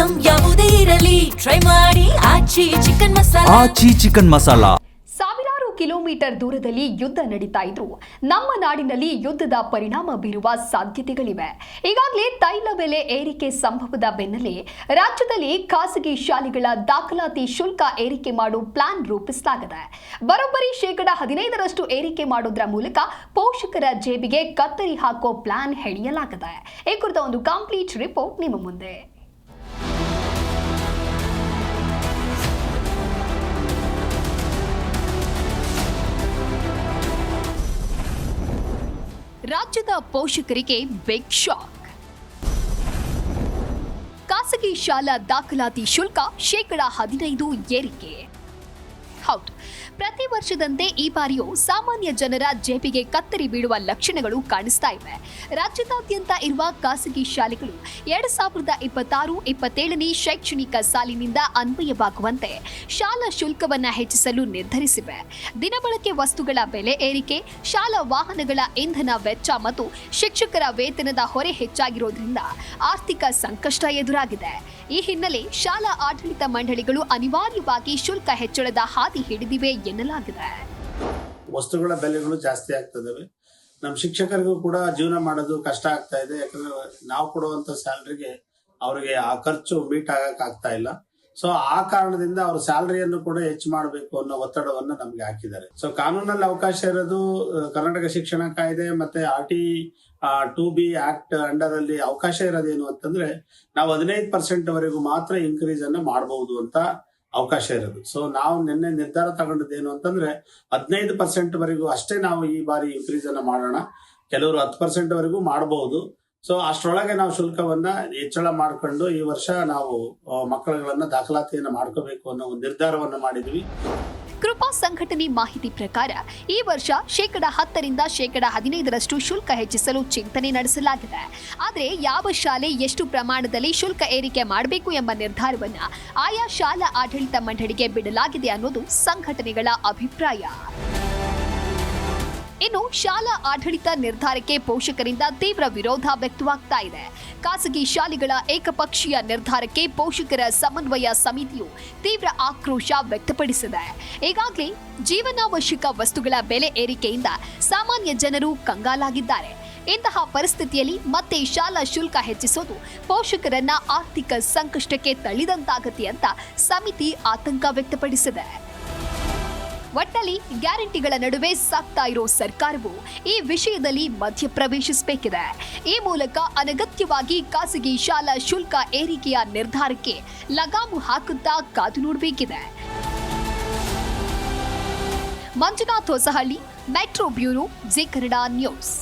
Item ಯಾವುದೇ ಇರಲಿ try ಮಾಡಿ ಆಚಿ ಚಿಕನ್ ಮಸಾಲಾ. ಸಾವಿರಾರು ಕಿಲೋಮೀಟರ್ ದೂರದಲ್ಲಿ ಯುದ್ಧ ನಡೀತಾ ಇದ್ರು ನಮ್ಮ ನಾಡಿನಲ್ಲಿ ಯುದ್ಧದ ಪರಿಣಾಮ ಬೀರುವ ಸಾಧ್ಯತೆಗಳಿವೆ. ಈಗಾಗಲೇ ತೈಲ ಬೆಲೆ ಏರಿಕೆ ಸಂಭವದ ಬೆನ್ನಲ್ಲೇ ರಾಜ್ಯದಲ್ಲಿ ಖಾಸಗಿ ಶಾಲೆಗಳ ದಾಖಲಾತಿ ಶುಲ್ಕ ಏರಿಕೆ ಮಾಡೋ ಪ್ಲಾನ್ ರೂಪಿಸಲಾಗಿದೆ. ಬರೋಬ್ಬರಿ 15% ಏರಿಕೆ ಮಾಡೋದ್ರ ಮೂಲಕ ಪೋಷಕರ ಜೇಬಿಗೆ ಕತ್ತರಿ ಹಾಕೋ ಪ್ಲಾನ್ ಹೆಣಿಯಲಾಗಿದೆ. ಈ ಕುರಿತ ಒಂದು ಕಂಪ್ಲೀಟ್ ರಿಪೋರ್ಟ್ ನಿಮ್ಮ ಮುಂದೆ. ರಾಜ್ಯದ ಪೋಷಕರಿಗೆ ಬಿಗ್ ಶಾಕ್. ಖಾಸಗಿ ಶಾಲಾ ದಾಖಲಾತಿ ಶುಲ್ಕ 15% ಏರಿಕೆ. ಹೌದು, ಪ್ರತಿ ವರ್ಷದಂತೆ ಈ ಬಾರಿಯೂ ಸಾಮಾನ್ಯ ಜನರ ಜೇಬಿಗೆ ಕತ್ತರಿ ಬೀಳುವ ಲಕ್ಷಣಗಳು ಕಾಣಿಸ್ತಾ ಇವೆ. ರಾಜ್ಯದಾದ್ಯಂತ ಇರುವ ಖಾಸಗಿ ಶಾಲೆಗಳು 2026-27ನೇ ಶೈಕ್ಷಣಿಕ ಸಾಲಿನಿಂದ ಅನ್ವಯವಾಗುವಂತೆ ಶಾಲಾ ಶುಲ್ಕವನ್ನು ಹೆಚ್ಚಿಸಲು ನಿರ್ಧರಿಸಿವೆ. ದಿನಬಳಕೆ ವಸ್ತುಗಳ ಬೆಲೆ ಏರಿಕೆ, ಶಾಲಾ ವಾಹನಗಳ ಇಂಧನ ವೆಚ್ಚ ಮತ್ತು ಶಿಕ್ಷಕರ ವೇತನದ ಹೊರೆ ಹೆಚ್ಚಾಗಿರೋದ್ರಿಂದ ಆರ್ಥಿಕ ಸಂಕಷ್ಟ ಎದುರಾಗಿದೆ. ಈ ಹಿನ್ನೆಲೆ ಶಾಲಾ ಆಡಳಿತ ಮಂಡಳಿಗಳು ಅನಿವಾರ್ಯವಾಗಿ ಶುಲ್ಕ ಹೆಚ್ಚಳದ ಹಾದಿ ಹಿಡಿದಿವೆ ಎನ್ನಲಾಗಿದೆ. ವಸ್ತುಗಳ ಬೆಲೆಗಳು ಜಾಸ್ತಿ ಆಗ್ತದವೆ. ನಮ್ಮ ಶಿಕ್ಷಕರಿಗೂ ಕೂಡ ಜೀವನ ಮಾಡೋದು ಕಷ್ಟ ಆಗ್ತಾ ಇದೆ. ಯಾಕಂದ್ರೆ ನಾವು ಕೊಡುವಂತ ಸ್ಯಾಲರಿಗೆ ಅವರಿಗೆ ಆ ಖರ್ಚು ಮೀಟ್ ಆಗಕ್ ಆಗ್ತಾ ಇಲ್ಲ. ಸೊ ಆ ಕಾರಣದಿಂದ ಅವ್ರ ಸ್ಯಾಲರಿಯನ್ನು ಕೂಡ ಹೆಚ್ಚು ಮಾಡಬೇಕು ಅನ್ನೋ ಒತ್ತಡವನ್ನ ನಮ್ಗೆ ಹಾಕಿದ್ದಾರೆ. ಸೊ ಕಾನೂನಲ್ಲಿ ಅವಕಾಶ ಇರೋದು ಕರ್ನಾಟಕ ಶಿಕ್ಷಣ ಕಾಯ್ದೆ ಮತ್ತೆ RT2B ಆಕ್ಟ್ ಅಂಡರ್ ಅಲ್ಲಿ ಅವಕಾಶ ಇರೋದೇನು ಅಂತಂದ್ರೆ ನಾವು 15% ವರೆಗೂ ಮಾತ್ರ ಇನ್ಕ್ರೀಸ್ ಅನ್ನ ಮಾಡಬಹುದು ಅಂತ ಅವಕಾಶ ಇರೋದು. ಸೊ ನಾವು ನಿನ್ನೆ ನಿರ್ಧಾರ ತಗೊಂಡದ್ದೇನು ಅಂತಂದ್ರೆ 15% ವರೆಗೂ ಅಷ್ಟೇ ನಾವು ಈ ಬಾರಿ ಇನ್ಕ್ರೀಸ್ ಅನ್ನ ಮಾಡೋಣ. ಕೆಲವರು 10% ವರೆಗೂ ಮಾಡಬಹುದು. ಸೊ ಅಷ್ಟರೊಳಗೆ ನಾವು ಶುಲ್ಕವನ್ನ ಹೆಚ್ಚಳ ಮಾಡ್ಕೊಂಡು ಈ ವರ್ಷ ನಾವು ಮಕ್ಕಳುಗಳನ್ನ ದಾಖಲಾತಿಯನ್ನ ಮಾಡ್ಕೋಬೇಕು ಅನ್ನೋ ಒಂದು ನಿರ್ಧಾರವನ್ನ ಮಾಡಿದ್ವಿ. ಕೃಪಾ ಸಂಘಟನೆ ಮಾಹಿತಿ ಪ್ರಕಾರ ಈ ವರ್ಷ 10%ರಿಂದ 15% ಶುಲ್ಕ ಹೆಚ್ಚಿಸಲು ಚಿಂತನೆ ನಡೆಸಲಾಗಿದೆ. ಆದರೆ ಯಾವ ಶಾಲೆ ಎಷ್ಟು ಪ್ರಮಾಣದಲ್ಲಿ ಶುಲ್ಕ ಏರಿಕೆ ಮಾಡಬೇಕು ಎಂಬ ನಿರ್ಧಾರವನ್ನ ಆಯಾ ಶಾಲಾ ಆಡಳಿತ ಮಂಡಳಿಗೆ ಬಿಡಲಾಗಿದೆ ಅನ್ನೋದು ಸಂಘಟನೆಗಳ ಅಭಿಪ್ರಾಯ. ಇನ್ನು ಶಾಲಾ ಆಡಳಿತ ನಿರ್ಧಾರಕ್ಕೆ ಪೋಷಕರಿಂದ ತೀವ್ರ ವಿರೋಧ ವ್ಯಕ್ತವಾಗ್ತಾ ಇದೆ. ಖಾಸಗಿ ಶಾಲೆಗಳ ಏಕಪಕ್ಷೀಯ ನಿರ್ಧಾರಕ್ಕೆ ಪೋಷಕರ ಸಮನ್ವಯ ಸಮಿತಿಯು ತೀವ್ರ ಆಕ್ರೋಶ ವ್ಯಕ್ತಪಡಿಸಿದೆ. ಈಗಾಗಲೇ ಜೀವನಾವಶ್ಯಕ ವಸ್ತುಗಳ ಬೆಲೆ ಏರಿಕೆಯಿಂದ ಸಾಮಾನ್ಯ ಜನರು ಕಂಗಾಲಾಗಿದ್ದಾರೆ. ಇಂತಹ ಪರಿಸ್ಥಿತಿಯಲ್ಲಿ ಮತ್ತೆ ಶಾಲಾ ಶುಲ್ಕ ಹೆಚ್ಚಿಸೋದು ಪೋಷಕರನ್ನ ಆರ್ಥಿಕ ಸಂಕಷ್ಟಕ್ಕೆ ತಳ್ಳಿದಂತಾಗತ್ತೆ ಅಂತ ಸಮಿತಿ ಆತಂಕ ವ್ಯಕ್ತಪಡಿಸಿದೆ. ಒಟ್ಟಲ್ಲಿ ಗ್ಯಾರಂಟಿಗಳ ನಡುವೆ ಸಾಗ್ತಾ ಇರೋ ಸರ್ಕಾರವು ಈ ವಿಷಯದಲ್ಲಿ ಮಧ್ಯಪ್ರವೇಶಿಸಬೇಕಿದೆ. ಈ ಮೂಲಕ ಅನಗತ್ಯವಾಗಿ ಖಾಸಗಿ ಶಾಲಾ ಶುಲ್ಕ ಏರಿಕೆಯ ನಿರ್ಧಾರಕ್ಕೆ ಲಗಾಮು ಹಾಕುತ್ತಾ ಕಾದು ನೋಡಬೇಕಿದೆ. Manjunath Hosahalli, metro bureau, Zee Kannada news.